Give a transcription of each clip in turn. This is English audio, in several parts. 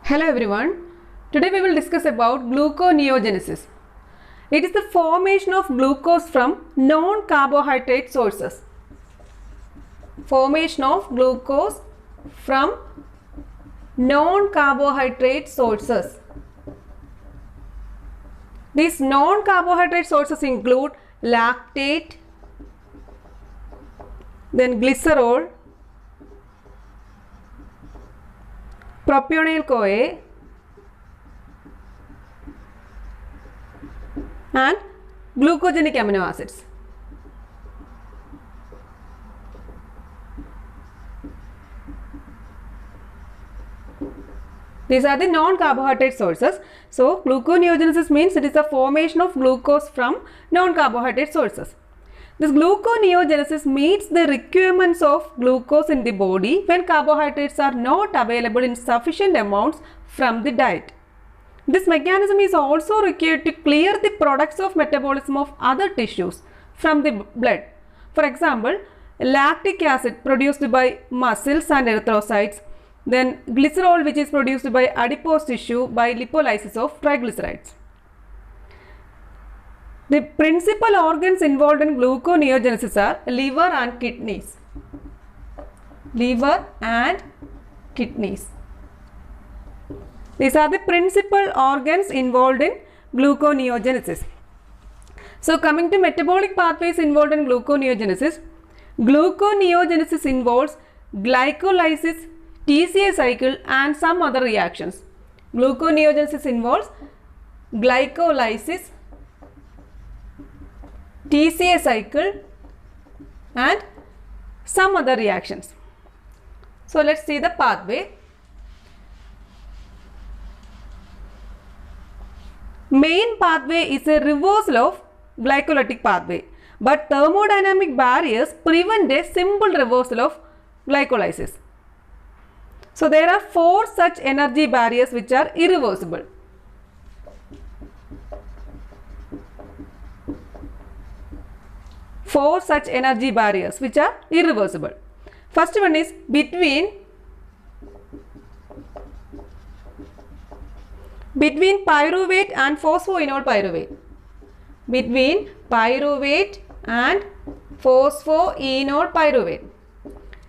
Hello everyone. Today we will discuss about gluconeogenesis. It is the formation of glucose from non-carbohydrate sources. Formation of glucose from non-carbohydrate sources. These non-carbohydrate sources include lactate, then glycerol, propionyl CoA and glucogenic amino acids. These are the non-carbohydrate sources. So, gluconeogenesis means it is the formation of glucose from non-carbohydrate sources. This gluconeogenesis meets the requirements of glucose in the body when carbohydrates are not available in sufficient amounts from the diet. This mechanism is also required to clear the products of metabolism of other tissues from the blood. For example, lactic acid produced by muscles and erythrocytes, then glycerol which is produced by adipose tissue by lipolysis of triglycerides. The principal organs involved in gluconeogenesis are liver and kidneys. Liver and kidneys. These are the principal organs involved in gluconeogenesis. So, coming to metabolic pathways involved in gluconeogenesis involves glycolysis, TCA cycle and some other reactions. Gluconeogenesis involves glycolysis, TCA cycle and some other reactions. So, let us see the pathway. Main pathway is a reversal of glycolytic pathway, but thermodynamic barriers prevent a simple reversal of glycolysis. So, there are 4 such energy barriers which are irreversible. Four such energy barriers which are irreversible. First one is between pyruvate and phosphoenol pyruvate. Between pyruvate and phosphoenol pyruvate.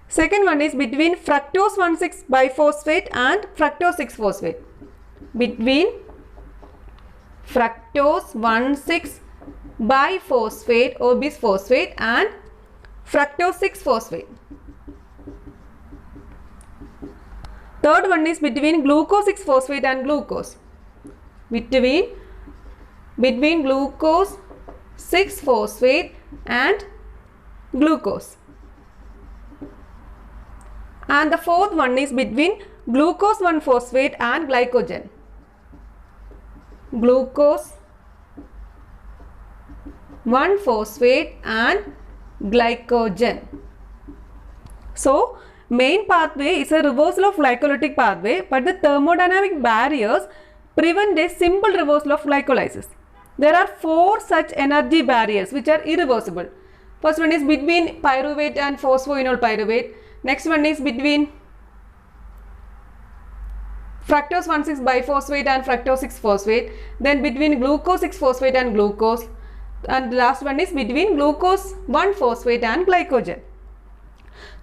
Second one is between fructose 1,6 biphosphate and fructose 6-phosphate. Between fructose 1,6 biphosphate or bisphosphate and fructose 6-phosphate. Third one is between glucose 6-phosphate and glucose. Between glucose 6-phosphate and glucose. And the fourth one is between glucose 1-phosphate and glycogen. Glucose 1-phosphate and glycogen. So, main pathway is a reversal of glycolytic pathway, but the thermodynamic barriers prevent a simple reversal of glycolysis. There are 4 such energy barriers which are irreversible. First one is between pyruvate and phosphoenol pyruvate. Next one is between fructose 1,6 biphosphate and fructose 6-phosphate. Then between glucose 6-phosphate and glucose. And the last one is between glucose 1-phosphate and glycogen.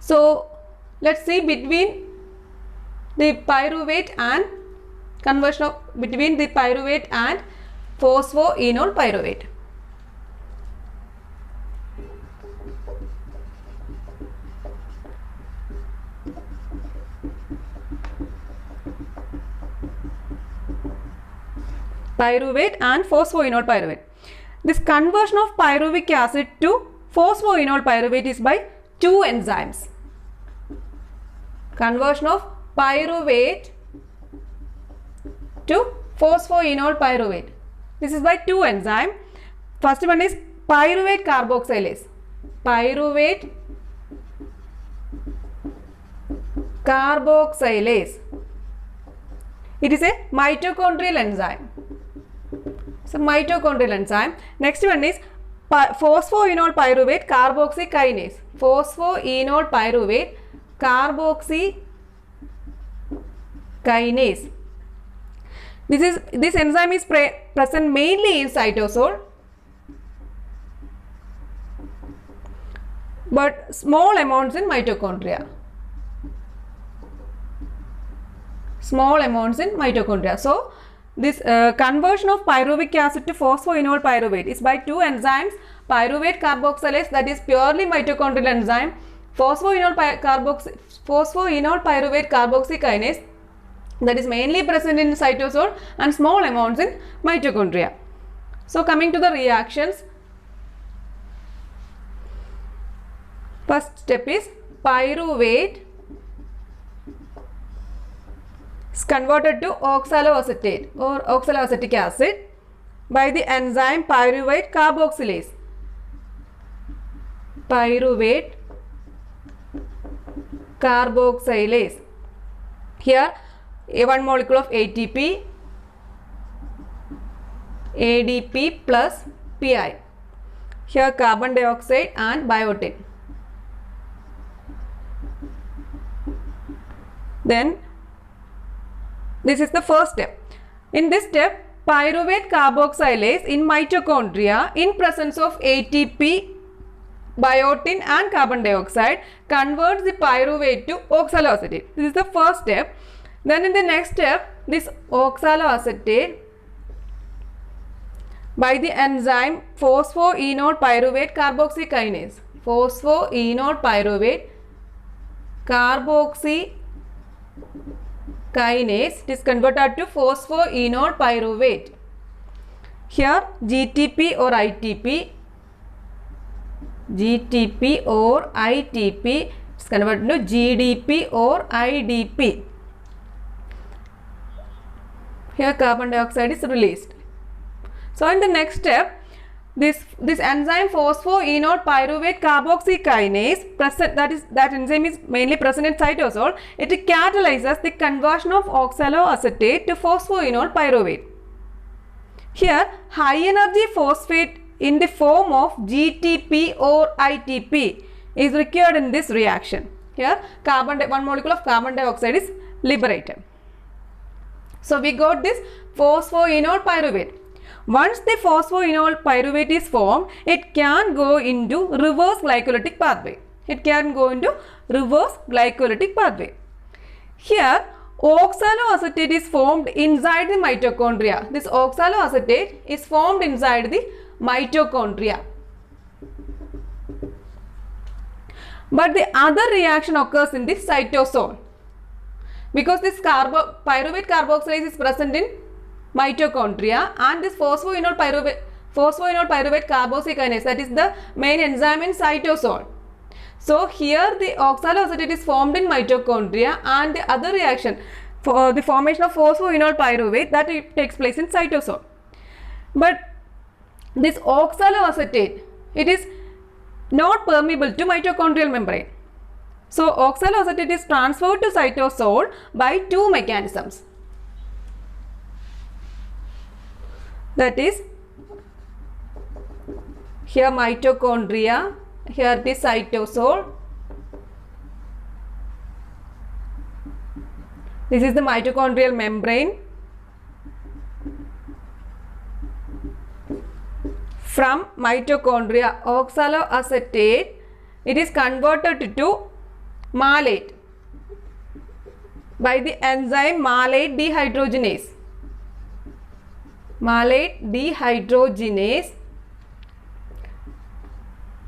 So, let us see between the pyruvate and conversion of between the pyruvate and phosphoenol pyruvate. Pyruvate and phosphoenol pyruvate. This conversion of pyruvic acid to phosphoenol pyruvate is by 2 enzymes. Conversion of pyruvate to phosphoenol pyruvate. This is by 2 enzymes. First one is pyruvate carboxylase. Pyruvate carboxylase. It is a mitochondrial enzyme. So, mitochondrial enzyme. Next one is phosphoenol pyruvate carboxykinase. Phosphoenol pyruvate carboxykinase. This enzyme is present mainly in cytosol, but small amounts in mitochondria. Small amounts in mitochondria. So this conversion of pyruvic acid to phosphoenol pyruvate is by two enzymes, pyruvate carboxylase, that is purely mitochondrial enzyme, phosphoenol pyruvate carboxykinase, that is mainly present in cytosol, and small amounts in mitochondria. So coming to the reactions, first step is pyruvate is converted to oxaloacetate or oxaloacetic acid by the enzyme pyruvate carboxylase. Pyruvate carboxylase. Here one molecule of ATP, ADP plus Pi. Here carbon dioxide and biotin. Then this is the first step. In this step, pyruvate carboxylase in mitochondria in presence of ATP, biotin and carbon dioxide converts the pyruvate to oxaloacetate. This is the first step. Then in the next step, this oxaloacetate by the enzyme phosphoenol pyruvate carboxykinase. Phosphoenol pyruvate carboxykinase is converted to phosphoenol pyruvate. Here GTP or ITP is converted to GDP or IDP. Here carbon dioxide is released. So in the next step, this enzyme phosphoenol pyruvate carboxykinase that enzyme is mainly present in cytosol. It catalyzes the conversion of oxaloacetate to phosphoenol pyruvate. Here high energy phosphate in the form of GTP or ITP is required in this reaction. Here one molecule of carbon dioxide is liberated. So we got this phosphoenol pyruvate. Once the phosphoenol pyruvate is formed, it can go into reverse glycolytic pathway. Here oxaloacetate is formed inside the mitochondria. This oxaloacetate is formed inside the mitochondria. But the other reaction occurs in the cytosol. Because this pyruvate carboxylase is present in mitochondria, and this phosphoenol pyruvate carboxykinase, that is the main enzyme in cytosol. So here the oxaloacetate is formed in mitochondria, and the other reaction for the formation of phosphoenol pyruvate that takes place in cytosol. But this oxaloacetate, it is not permeable to mitochondrial membrane. So oxaloacetate is transferred to cytosol by two mechanisms. That is, here mitochondria, here the cytosol. This is the mitochondrial membrane. From mitochondria, oxaloacetate, it is converted to malate by the enzyme malate dehydrogenase.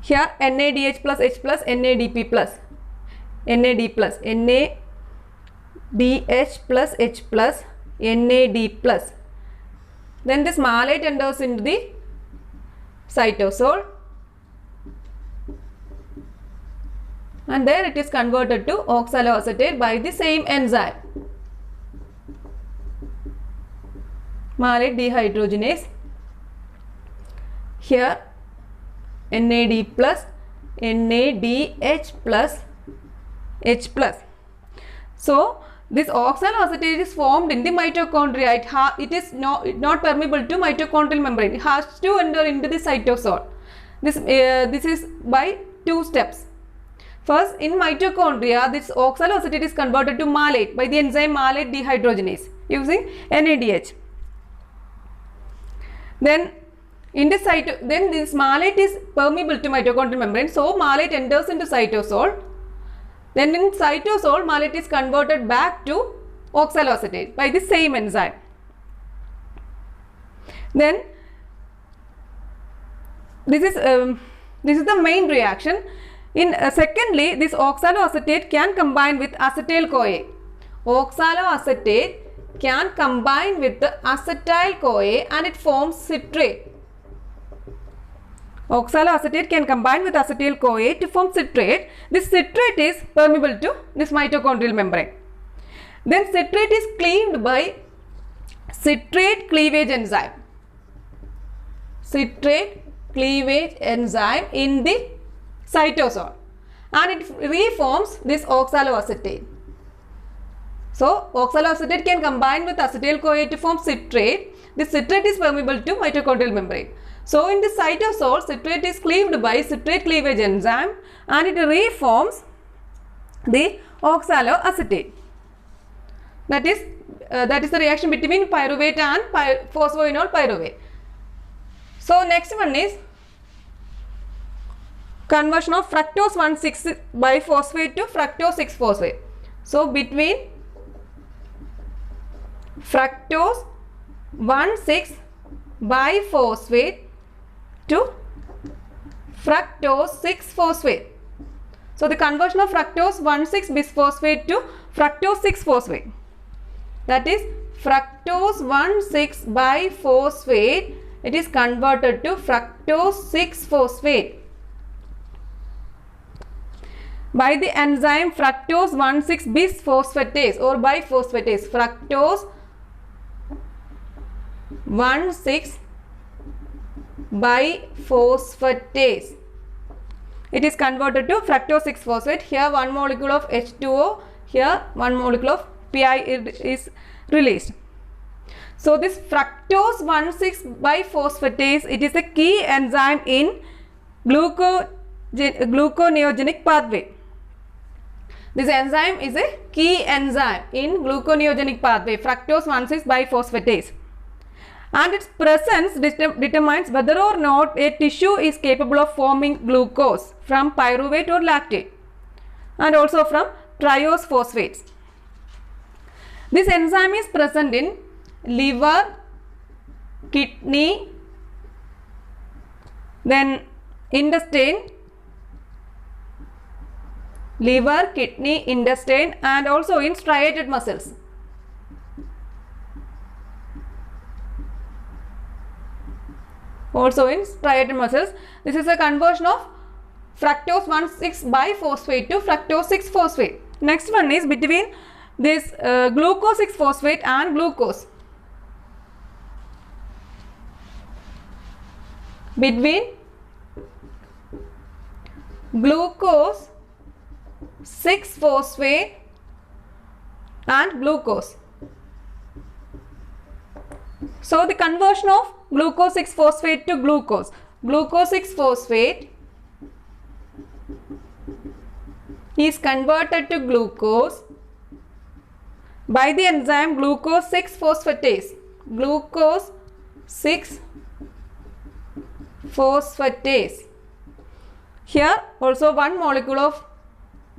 Here NADH plus H plus NADP plus NAD plus NADH plus H plus NAD plus. Then this malate enters into the cytosol, and there it is converted to oxaloacetate by the same enzyme, malate dehydrogenase. Here NAD plus NADH plus H plus. So this oxaloacetate is formed in the mitochondria. It is not permeable to mitochondrial membrane. It has to enter into the cytosol. This is by two steps. First, in mitochondria, this oxaloacetate is converted to malate by the enzyme malate dehydrogenase using NADH. Then in the then this malate is permeable to mitochondrial membrane, so malate enters into cytosol. Then in cytosol, malate is converted back to oxaloacetate by the same enzyme. Then this is the main reaction. In secondly, this oxaloacetate can combine with acetyl-CoA. Oxaloacetate can combine with the acetyl-CoA and it forms citrate. Oxaloacetate can combine with acetyl-CoA to form citrate. This citrate is permeable to this mitochondrial membrane. Then citrate is cleaved by citrate cleavage enzyme. Citrate cleavage enzyme in the cytosol, and it reforms this oxaloacetate. So oxaloacetate can combine with acetyl-CoA to form citrate. This citrate is permeable to mitochondrial membrane. So in the cytosol, citrate is cleaved by citrate cleavage enzyme and it reforms the oxaloacetate. That is the reaction between pyruvate and phosphoenol pyruvate. So next one is conversion of fructose 1,6 biphosphate to fructose 6-phosphate. So between fructose 1,6 biphosphate to fructose 6-phosphate. So the conversion of fructose 1,6 bisphosphate to fructose 6-phosphate. That is fructose 1,6 biphosphate. It is converted to fructose 6-phosphate by the enzyme fructose 1,6 bisphosphatase or biphosphatase. Fructose 1,6 biphosphatase. It is converted to fructose 6-phosphate. Here one molecule of H2O, here one molecule of Pi is released. So this fructose 1,6 biphosphatase, it is a key enzyme in gluconeogenic pathway. This enzyme is a key enzyme in gluconeogenic pathway, fructose 1,6 biphosphatase. And its presence determines whether or not a tissue is capable of forming glucose from pyruvate or lactate and also from triose phosphates. This enzyme is present in liver, kidney, then intestine, liver, kidney, intestine, and also in striated muscles. Also in striated muscles. This is a conversion of fructose 1,6 biphosphate to fructose 6-phosphate. Next one is between this glucose 6-phosphate and glucose. Between glucose 6-phosphate and glucose. So the conversion of glucose 6-phosphate to glucose. Glucose 6-phosphate is converted to glucose by the enzyme glucose 6-phosphatase. Glucose 6-phosphatase. Here also one molecule of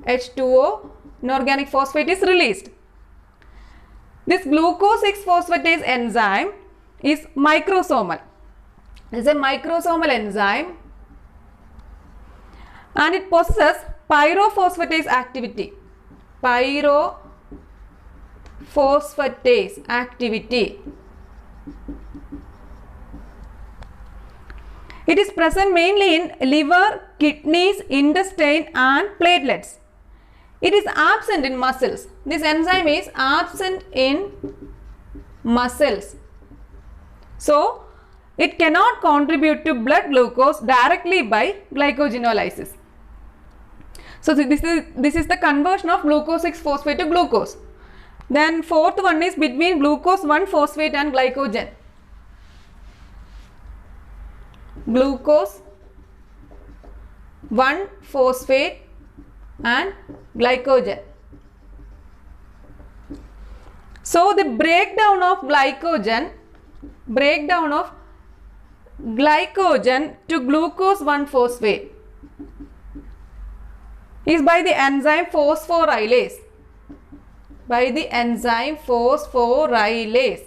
H2O, inorganic phosphate, is released. This glucose 6-phosphatase enzyme is microsomal. It is a microsomal enzyme and it possesses pyrophosphatase activity. Pyrophosphatase activity. It is present mainly in liver, kidneys, intestine and platelets. It is absent in muscles. This enzyme is absent in muscles. So, it cannot contribute to blood glucose directly by glycogenolysis. So, this is the conversion of glucose 6-phosphate to glucose. Then fourth one is between glucose 1-phosphate and glycogen. Glucose 1-phosphate and glycogen. So the breakdown of glycogen, breakdown of glycogen to glucose 1-phosphate is by the enzyme phosphorylase. By the enzyme phosphorylase.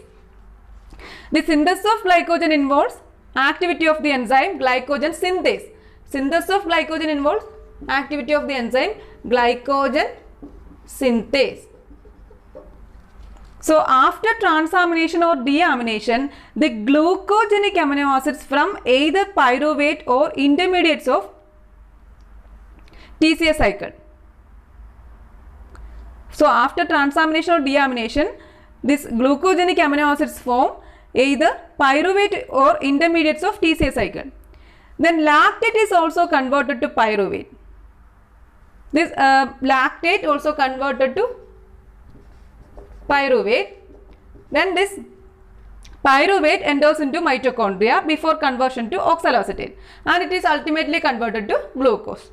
The synthesis of glycogen involves activity of the enzyme glycogen synthase. Synthesis of glycogen involves activity of the enzyme glycogen synthase. So after transamination or deamination, the glucogenic amino acids from either pyruvate or intermediates of TCA cycle. So after transamination or deamination, this glucogenic amino acids form either pyruvate or intermediates of TCA cycle. Then lactate is also converted to pyruvate. This lactate also converted to pyruvate. Then this pyruvate enters into mitochondria before conversion to oxaloacetate, and it is ultimately converted to glucose.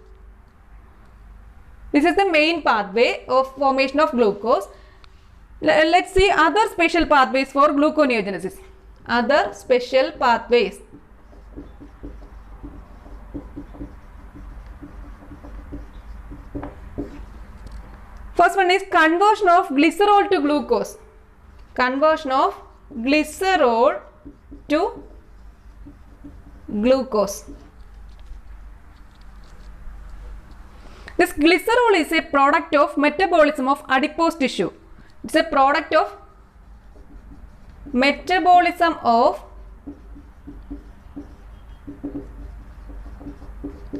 This is the main pathway of formation of glucose. Let's see other special pathways for gluconeogenesis. Other special pathways. First one is conversion of glycerol to glucose. Conversion of glycerol to glucose. This glycerol is a product of metabolism of adipose tissue. It's a product of metabolism of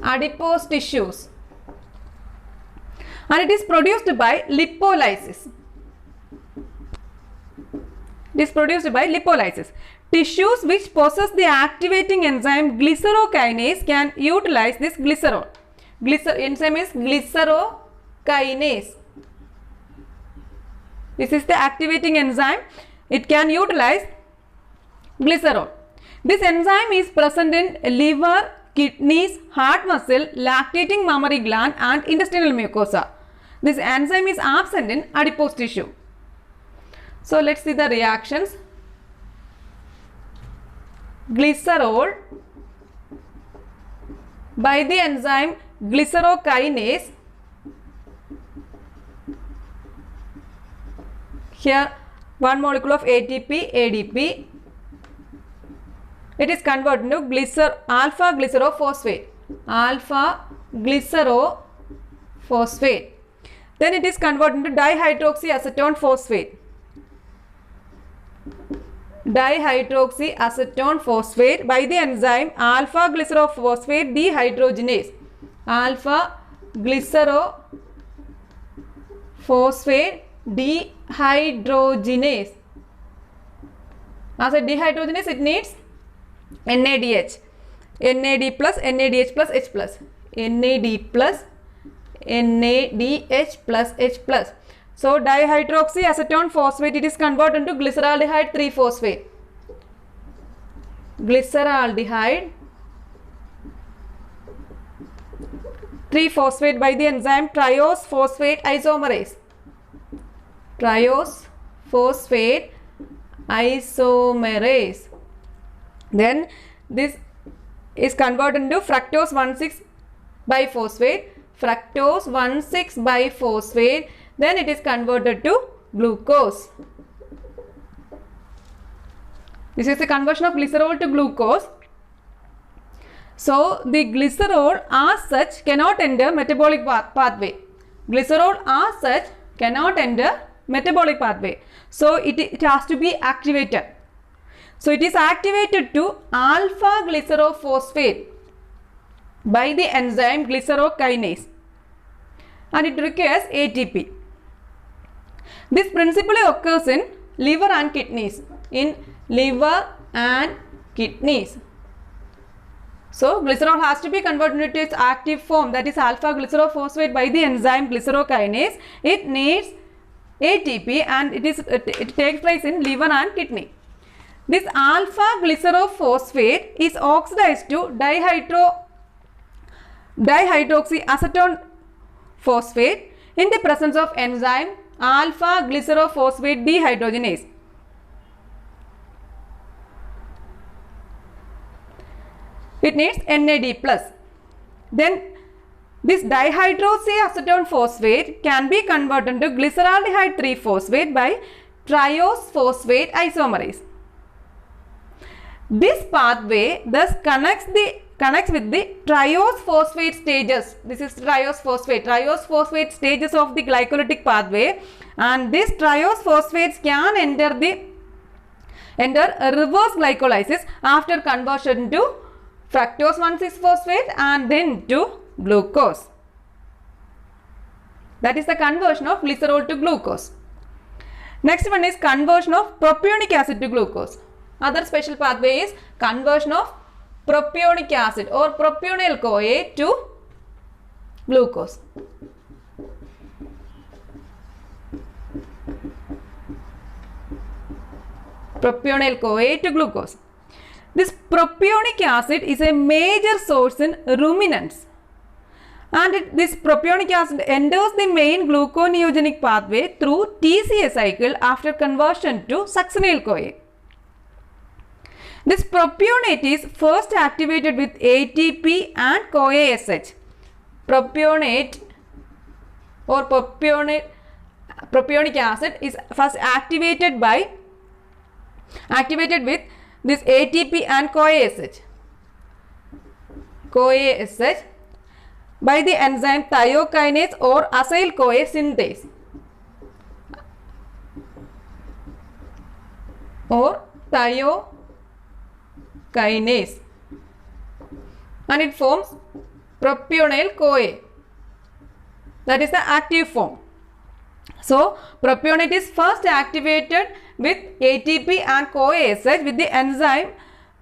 adipose tissues, and it is produced by lipolysis. It is produced by lipolysis. Tissues which possess the activating enzyme glycerokinase can utilize this glycerol. Enzyme is glycerokinase. This is the activating enzyme. It can utilize glycerol. This enzyme is present in liver, kidneys, heart muscle, lactating mammary gland and intestinal mucosa. This enzyme is absent in adipose tissue. So let's see the reactions. Glycerol by the enzyme glycerokinase. Here one molecule of ATP, ADP. It is converted to alpha glycerophosphate. Alpha glycerophosphate. Then it is converted into dihydroxyacetone phosphate. Dihydroxyacetone phosphate by the enzyme alpha glycerophosphate dehydrogenase. Alpha glycerophosphate dehydrogenase. As a dehydrogenase, it needs NADH. NAD plus, NADH plus, H plus. NAD plus, NADH plus, H plus. So dihydroxyacetone phosphate, it is converted into glyceraldehyde 3-phosphate. Glyceraldehyde 3-phosphate by the enzyme triose phosphate isomerase. Triose phosphate isomerase. Then this is converted into fructose 1,6-biphosphate. Fructose 1,6-biphosphate. Then it is converted to glucose. This is the conversion of glycerol to glucose. So the glycerol as such cannot enter metabolic pathway. Glycerol as such cannot enter metabolic pathway. So it has to be activated. So it is activated to alpha glycerophosphate by the enzyme glycerokinase, and it requires ATP. This principally occurs in liver and kidneys. In liver and kidneys. So glycerol has to be converted into its active form, that is alpha glycerophosphate by the enzyme glycerokinase. It needs ATP and it takes place in liver and kidney. This alpha glycerophosphate is oxidized to dihydroxyacetone phosphate in the presence of enzyme alpha glycerophosphate dehydrogenase. it needs NAD+. Then this dihydroxyacetone phosphate can be converted to glyceraldehyde 3-phosphate by triose phosphate isomerase. This pathway thus connects with the triose phosphate stages. This is triose phosphate stages of the glycolytic pathway, and these triose phosphates can enter reverse glycolysis after conversion to fructose 1,6-phosphate and then to glucose. That is the conversion of glycerol to glucose. Next one is conversion of propionic acid to glucose. Other special pathway is conversion of propionic acid or propionyl CoA to glucose. Propionyl CoA to glucose. This propionic acid is a major source in ruminants, and this propionic acid enters the main gluconeogenic pathway through TCA cycle after conversion to succinyl CoA. This propionate is first activated with ATP and CoA-SH. Propionate or propionic acid is first activated with this ATP and CoA-SH by the enzyme thiokinase or acyl CoA synthase or thiokinase, and it forms propionyl CoA. That is the active form. So propionate is first activated with ATP and CoA-SH with the enzyme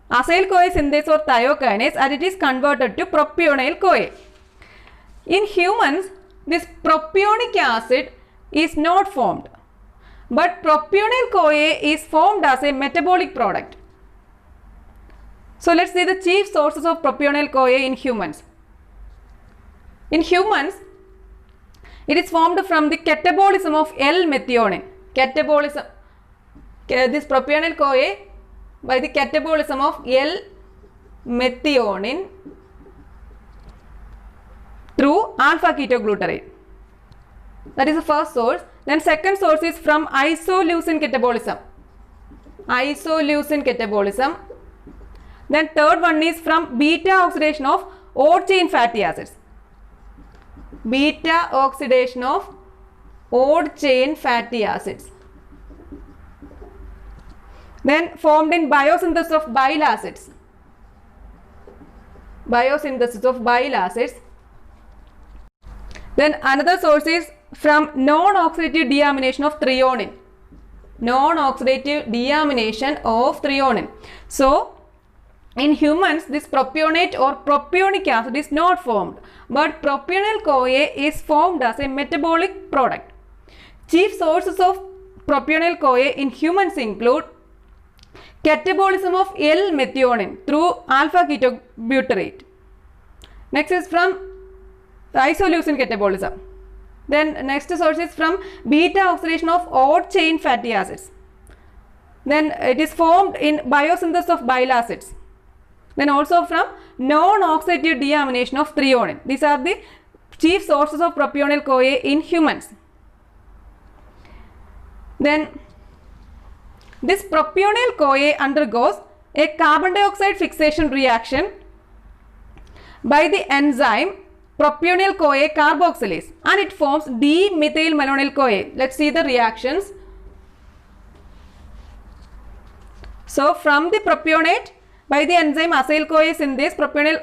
acyl CoA synthase or thiokinase, and it is converted to propionyl CoA. In humans, this propionic acid is not formed, but propionyl CoA is formed as a metabolic product. So let's see the chief sources of propionyl CoA in humans. In humans, it is formed from the catabolism of L-methionine. This propionyl CoA by the catabolism of L-methionine through alpha-ketoglutarate. That is the first source. Then second source is from isoleucine catabolism. Then third one is from beta oxidation of odd chain fatty acids. Then formed in biosynthesis of bile acids. Then another source is from non-oxidative deamination of threonine. So in humans, this propionate or propionic acid is not formed, but propionyl CoA is formed as a metabolic product. Chief sources of propionyl CoA in humans include catabolism of L-methionine through alpha-ketobutyrate. Next is from isoleucine catabolism. Then next source is from beta oxidation of odd chain fatty acids. Then it is formed in biosynthesis of bile acids. Then also from non-oxidative deamination of threonine. These are the chief sources of propionyl CoA in humans. Then this propionyl CoA undergoes a carbon dioxide fixation reaction by the enzyme propionyl CoA carboxylase, and it forms D-methylmalonyl CoA. Let's see the reactions. So from the propionate by the enzyme acyl CoA synthase, propionyl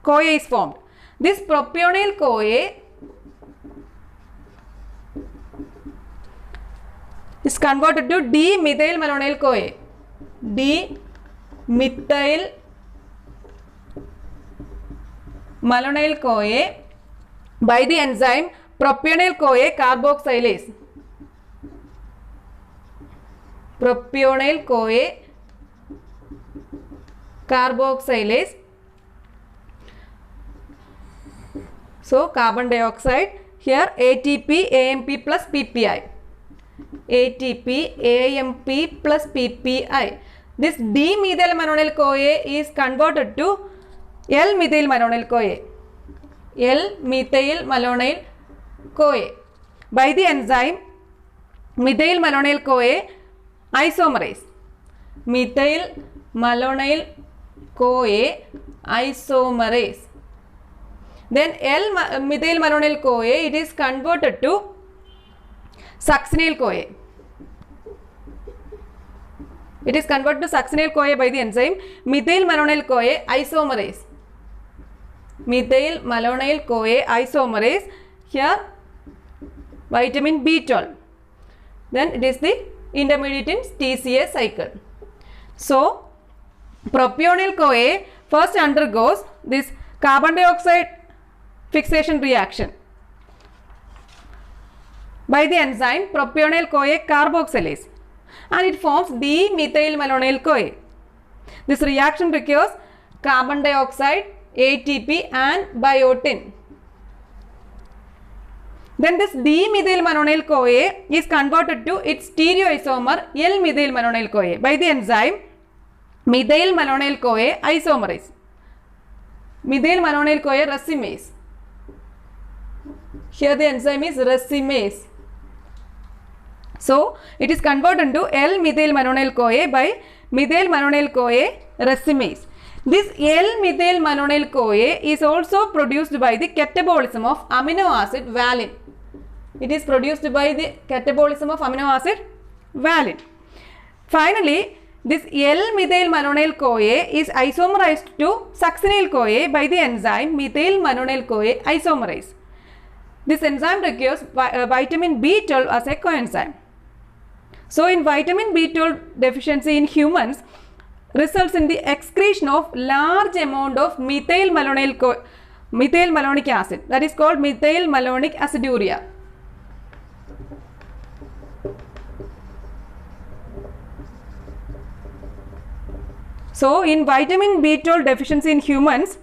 CoA is formed. This propionyl CoA is converted to D-methylmalonyl CoA. D-methylmalonyl CoA by the enzyme propionyl CoA carboxylase. Propionyl CoA carboxylase. So carbon dioxide, here ATP, AMP plus PPI. ATP, AMP plus PPI. This D-methylmalonyl CoA is converted to L-methyl malonyl-CoA. L-methyl malonyl-CoA by the enzyme methyl malonyl-CoA isomerase. Methyl malonyl-CoA isomerase. Then L-methyl malonyl-CoA, it is converted to succinyl-CoA. It is converted to succinyl-CoA by the enzyme methyl malonyl-CoA isomerase. Methyl malonyl-CoA isomerase. Here vitamin B12. Then it is the intermediate in TCA cycle. So propionyl-CoA first undergoes this carbon dioxide fixation reaction by the enzyme propionyl-CoA carboxylase, and it forms D-methyl malonyl-CoA. This reaction requires carbon dioxide, ATP and biotin. Then this D-methyl malonyl-CoA is converted to its stereoisomer L-methyl malonyl-CoA by the enzyme methyl malonyl-CoA isomerase. Methyl malonyl-CoA racemase. Here the enzyme is racemase. So it is converted into L-methyl malonyl-CoA by methyl malonyl-CoA racemase. This L-methyl malonyl-CoA is also produced by the catabolism of amino acid valine. It is produced by the catabolism of amino acid valine. Finally, this L-methyl malonyl-CoA is isomerized to succinyl-CoA by the enzyme methyl malonyl-CoA isomerase. This enzyme requires vitamin B12 as a coenzyme. So in vitamin B12 deficiency in humans results in the excretion of large amount of methyl malonic acid, that is called methyl malonic aciduria. So in vitamin B12 deficiency in humans,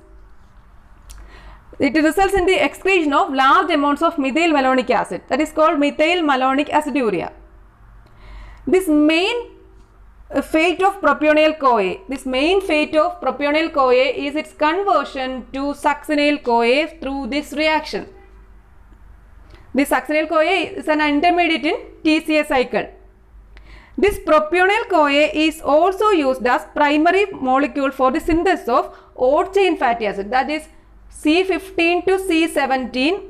it results in the excretion of large amounts of methyl malonic acid, that is called methyl malonic aciduria. This main fate of propionyl-CoA, is its conversion to succinyl-CoA through this reaction. This succinyl-CoA is an intermediate in TCA cycle. This propionyl-CoA is also used as primary molecule for the synthesis of odd chain fatty acid, that is C15 to C17,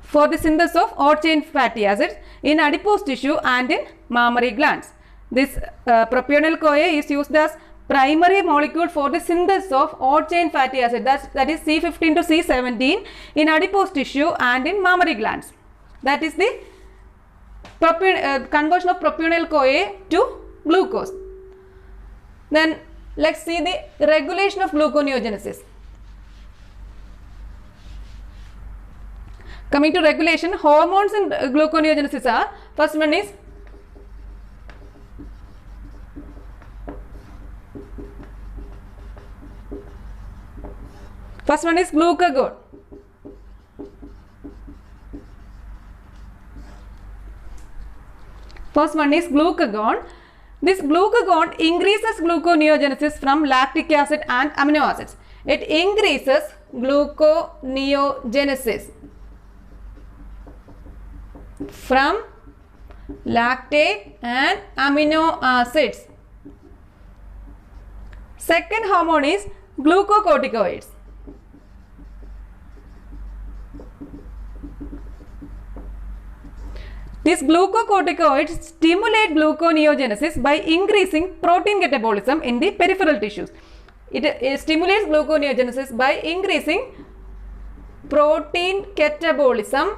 for the synthesis of odd chain fatty acids in adipose tissue and in mammary glands. This propionyl-CoA is used as primary molecule for the synthesis of odd chain fatty acid, that is C15 to C17 in adipose tissue and in mammary glands. That is the conversion of propionyl-CoA to glucose. Then let's see the regulation of gluconeogenesis. Coming to regulation, hormones in gluconeogenesis are, first one is glucagon. This glucagon increases gluconeogenesis from lactic acid and amino acids. It increases gluconeogenesis from lactate and amino acids. Second hormone is glucocorticoids. These glucocorticoids stimulate gluconeogenesis by increasing protein catabolism in the peripheral tissues. It stimulates gluconeogenesis by increasing protein catabolism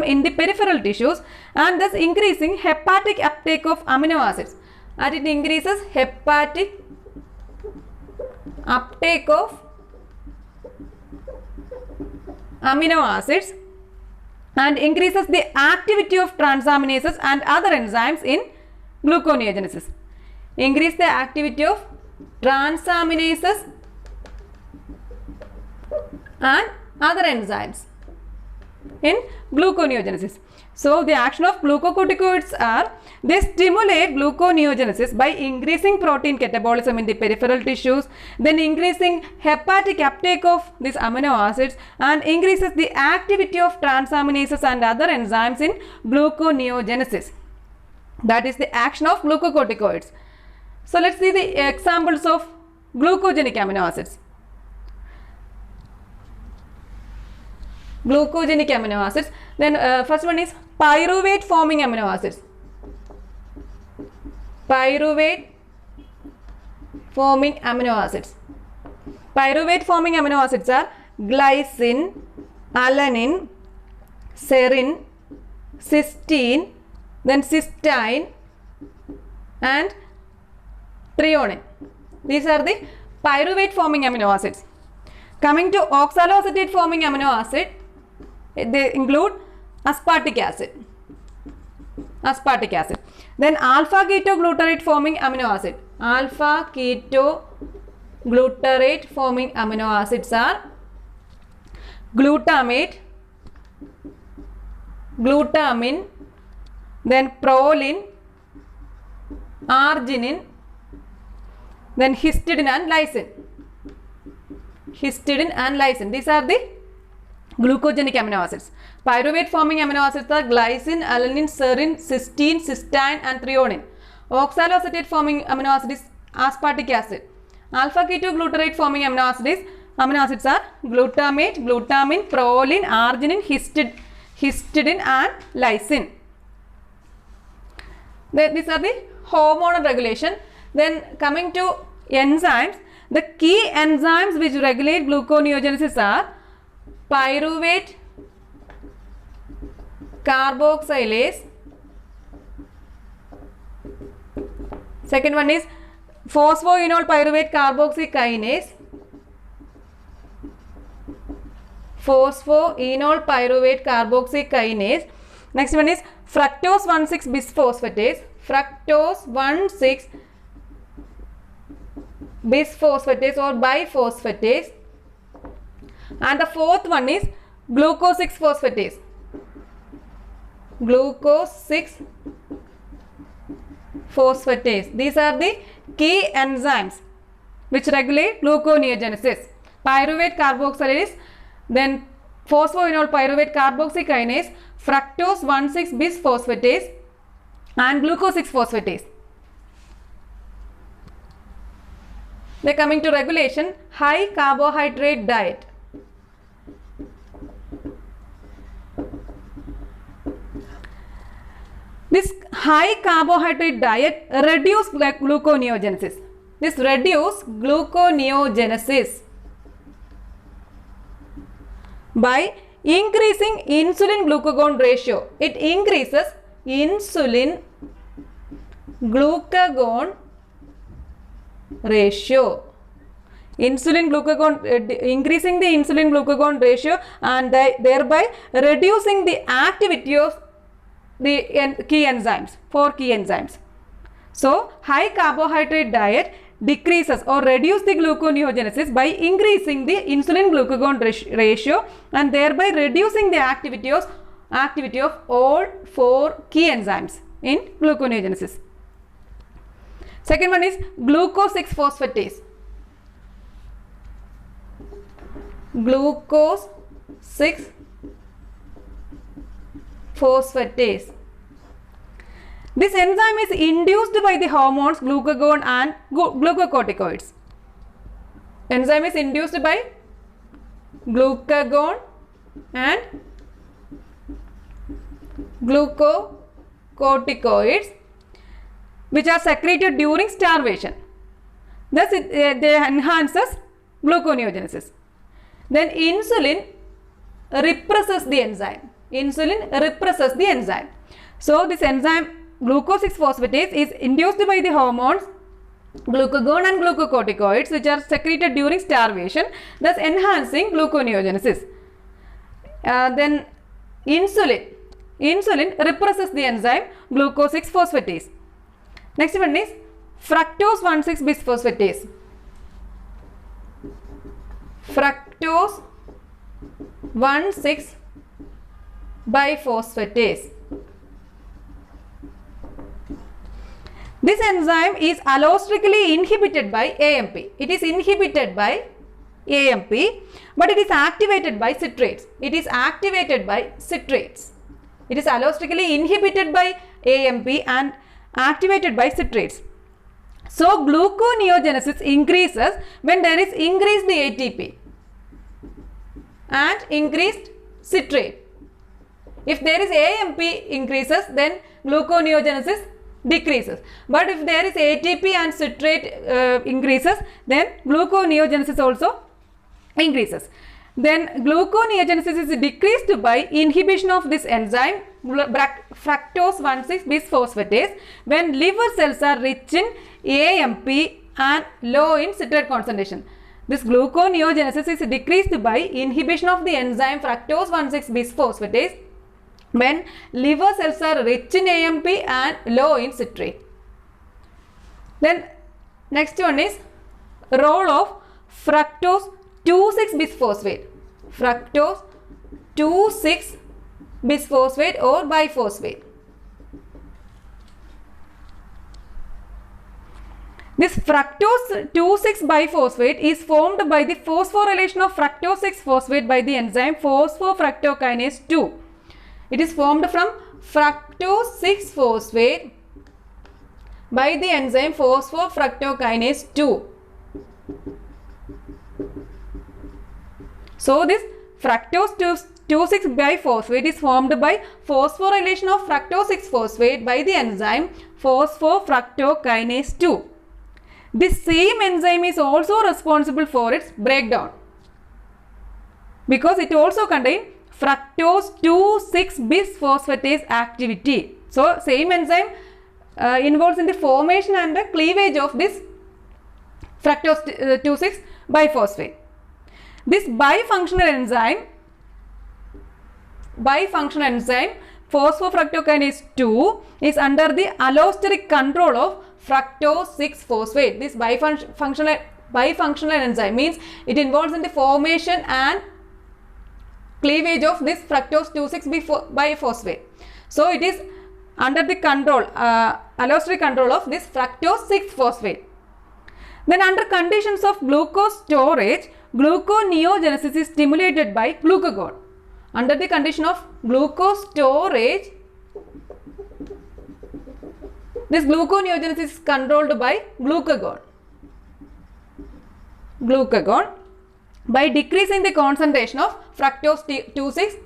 in the peripheral tissues, and thus increasing hepatic uptake of amino acids. And it increases hepatic uptake of amino acids and increases the activity of transaminases and other enzymes in gluconeogenesis. Increase the activity of transaminases and other enzymes in gluconeogenesis. So the action of glucocorticoids are They stimulate gluconeogenesis by increasing protein catabolism in the peripheral tissues, then increasing hepatic uptake of these amino acids, and increases the activity of transaminases and other enzymes in gluconeogenesis. That is the action of glucocorticoids. So let's see the examples of glucogenic amino acids. Glucogenic amino acids. Then first one is pyruvate forming amino acids. Pyruvate forming amino acids. Pyruvate forming amino acids are glycine, alanine, serine, cysteine, then cysteine and threonine. These are the pyruvate forming amino acids. Coming to oxaloacetate forming amino acid, they include aspartic acid. Aspartic acid. Then alpha ketoglutarate forming amino acid. Alpha ketoglutarate forming amino acids are glutamate, glutamine, then proline, arginine, then histidine and lysine. Histidine and lysine. These are the glucogenic amino acids. Pyruvate forming amino acids are glycine, alanine, serine, cysteine, cysteine and threonine. Oxaloacetate forming amino acid is aspartic acid. Alpha ketoglutarate forming amino acids are glutamate, glutamine, proline, arginine, histidine and lysine. These are the hormonal regulation. Then coming to enzymes, the key enzymes which regulate gluconeogenesis are pyruvate carboxylase. Second one is phosphoenol pyruvate carboxy kinase. Phosphoenol pyruvate carboxy kinase. Next one is fructose 1,6 bisphosphatase. Fructose 1,6 bisphosphatase or biphosphatase. And the fourth one is glucose 6 phosphatase. Glucose 6 phosphatase. These are the key enzymes which regulate gluconeogenesis. Pyruvate carboxylase, then phosphoenol pyruvate carboxy kinase, fructose 1,6 bisphosphatase and glucose 6 phosphatase. They are coming to regulation, high carbohydrate diet. This high carbohydrate diet reduce gluconeogenesis. This reduce gluconeogenesis by increasing insulin glucagon ratio. It increases insulin glucagon ratio. Increasing the insulin glucagon ratio and thereby reducing the activity of the key enzymes, 4 key enzymes. So, high carbohydrate diet decreases or reduces the gluconeogenesis by increasing the insulin glucagon ratio and thereby reducing the activity of all 4 key enzymes in gluconeogenesis. Second one is glucose 6 phosphatase. Glucose 6 phosphatase. This enzyme is induced by the hormones glucagon and glucocorticoids. Enzyme is induced by glucagon and glucocorticoids which are secreted during starvation. Thus, they enhances gluconeogenesis. Then insulin represses the enzyme. Insulin represses the enzyme. So, this enzyme glucose 6 phosphatase is induced by the hormones glucagon and glucocorticoids which are secreted during starvation, thus enhancing gluconeogenesis. Then insulin represses the enzyme glucose 6 phosphatase. Next one is fructose 1,6 bisphosphatase. Fructose 1,6 biphosphatase. This enzyme is allosterically inhibited by AMP. It is inhibited by AMP, but it is activated by citrates. It is activated by citrates. It is allosterically inhibited by AMP and activated by citrates. So gluconeogenesis increases when there is increased ATP and increased citrate. If there is AMP increases, then gluconeogenesis decreases. But if there is ATP and citrate increases, then gluconeogenesis also increases. Then gluconeogenesis is decreased by inhibition of this enzyme fructose 1,6-bisphosphatase when liver cells are rich in AMP and low in citrate concentration. This gluconeogenesis is decreased by inhibition of the enzyme fructose 1,6-bisphosphatase when liver cells are rich in AMP and low in citrate. Then next one is role of fructose 2,6-bisphosphate. Fructose 2,6-bisphosphate or biphosphate. This fructose 2,6-biphosphate is formed by the phosphorylation of fructose 6-phosphate by the enzyme phosphofructokinase 2. It is formed from fructose 6-phosphate by the enzyme phosphofructokinase 2. So this fructose 2,6-biphosphate is formed by phosphorylation of fructose 6-phosphate by the enzyme phosphofructokinase 2. This same enzyme is also responsible for its breakdown because it also contains fructose 2,6-bisphosphatase activity. So same enzyme involves in the formation and the cleavage of this fructose 2,6-biphosphate. This bifunctional enzyme phosphofructokinase 2 is under the allosteric control of fructose 6-phosphate. This bifunctional enzyme means it involves in the formation and cleavage of this fructose 2,6-biphosphate. So it is under the control, allosteric control of this fructose 6-phosphate. Then under conditions of glucose storage, gluconeogenesis is stimulated by glucagon. Under the condition of glucose storage, this gluconeogenesis is controlled by glucagon. By decreasing the concentration of fructose 2,6,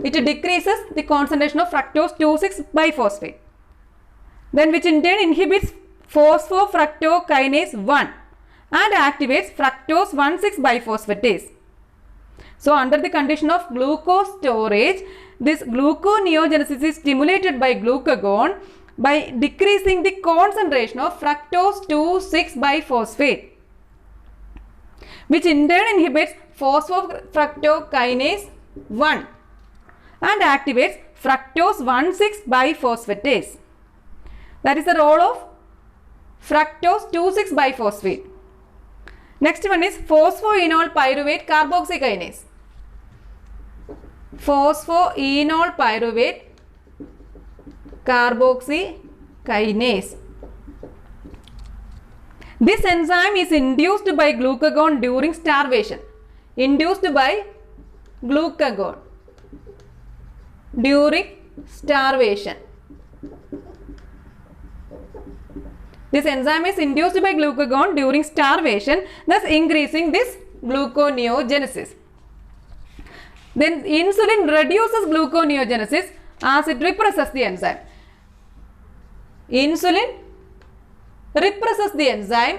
it decreases the concentration of fructose 2,6-biphosphate. Then which in turn inhibits phosphofructokinase 1 and activates fructose 1,6-biphosphatase. So under the condition of glucose storage, this gluconeogenesis is stimulated by glucagon by decreasing the concentration of fructose 2,6-biphosphate, which in turn inhibits phosphofructokinase 1 and activates fructose 1,6-biphosphatase. That is the role of fructose 2,6-biphosphate. Next one is phosphoenol pyruvate carboxykinase. Phosphoenol pyruvate carboxykinase. This enzyme is induced by glucagon during starvation. Induced by glucagon during starvation. This enzyme is induced by glucagon during starvation, thus increasing this gluconeogenesis. Then insulin reduces gluconeogenesis as it represses the enzyme. Insulin represses the enzyme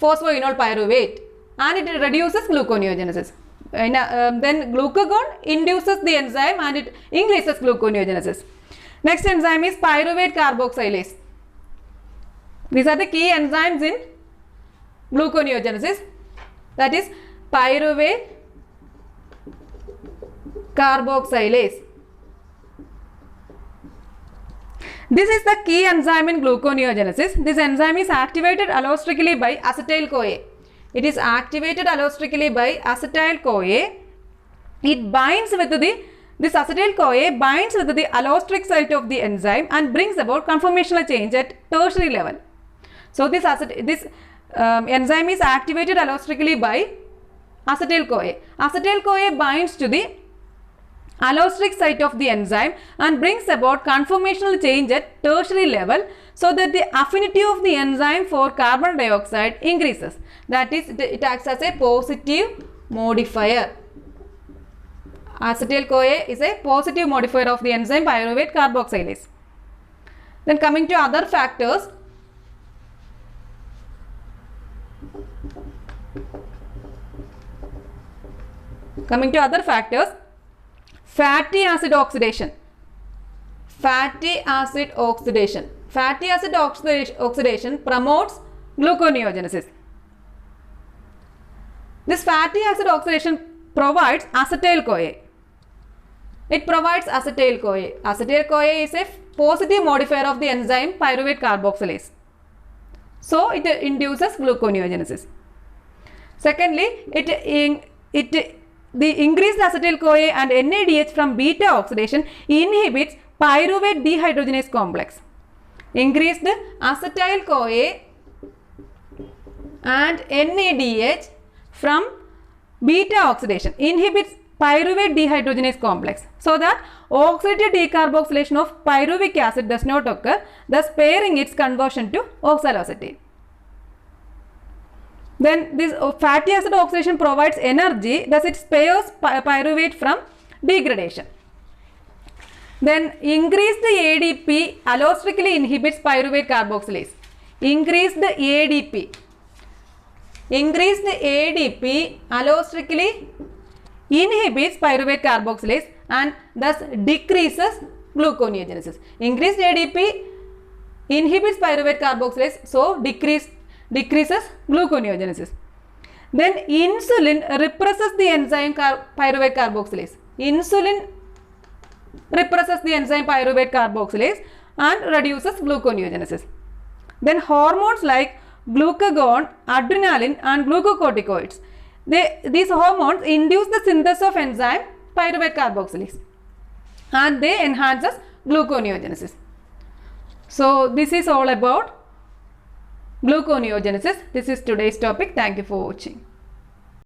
phosphoenol pyruvate and it reduces gluconeogenesis. Then glucagon induces the enzyme and it increases gluconeogenesis. Next enzyme is pyruvate carboxylase. These are the key enzymes in gluconeogenesis, that is pyruvate carboxylase. This is the key enzyme in gluconeogenesis. This enzyme is activated allosterically by acetyl-CoA. It is activated allosterically by acetyl-CoA. It binds with the this acetyl-CoA binds with the allosteric site of the enzyme and brings about conformational change at tertiary level. So this enzyme is activated allosterically by acetyl-CoA. Acetyl-CoA binds to the allosteric site of the enzyme and brings about conformational change at tertiary level, so that the affinity of the enzyme for carbon dioxide increases. That is, it acts as a positive modifier. Acetyl-CoA is a positive modifier of the enzyme pyruvate carboxylase. Then coming to other factors, fatty acid oxidation. Fatty acid oxidation promotes gluconeogenesis. This fatty acid oxidation provides acetyl-CoA. It provides acetyl-CoA. Acetyl-CoA is a positive modifier of the enzyme pyruvate carboxylase. So it induces gluconeogenesis. Secondly, the increased acetyl-CoA and NADH from beta oxidation inhibits pyruvate dehydrogenase complex. Increased acetyl-CoA and NADH from beta oxidation inhibits pyruvate dehydrogenase complex, so that oxidative decarboxylation of pyruvic acid does not occur, thus sparing its conversion to oxaloacetate. Then this fatty acid oxidation provides energy, thus it spares pyruvate from degradation. Then increased ADP allosterically inhibits pyruvate carboxylase. Increased ADP allosterically inhibits pyruvate carboxylase and thus decreases gluconeogenesis. Increased ADP inhibits pyruvate carboxylase, so decreases gluconeogenesis. Then insulin represses the enzyme pyruvate carboxylase. Insulin represses the enzyme pyruvate carboxylase and reduces gluconeogenesis. Then hormones like glucagon, adrenaline and glucocorticoids, these hormones induce the synthesis of enzyme pyruvate carboxylase and they enhances gluconeogenesis. So this is all about gluconeogenesis. This is today's topic. Thank you for watching.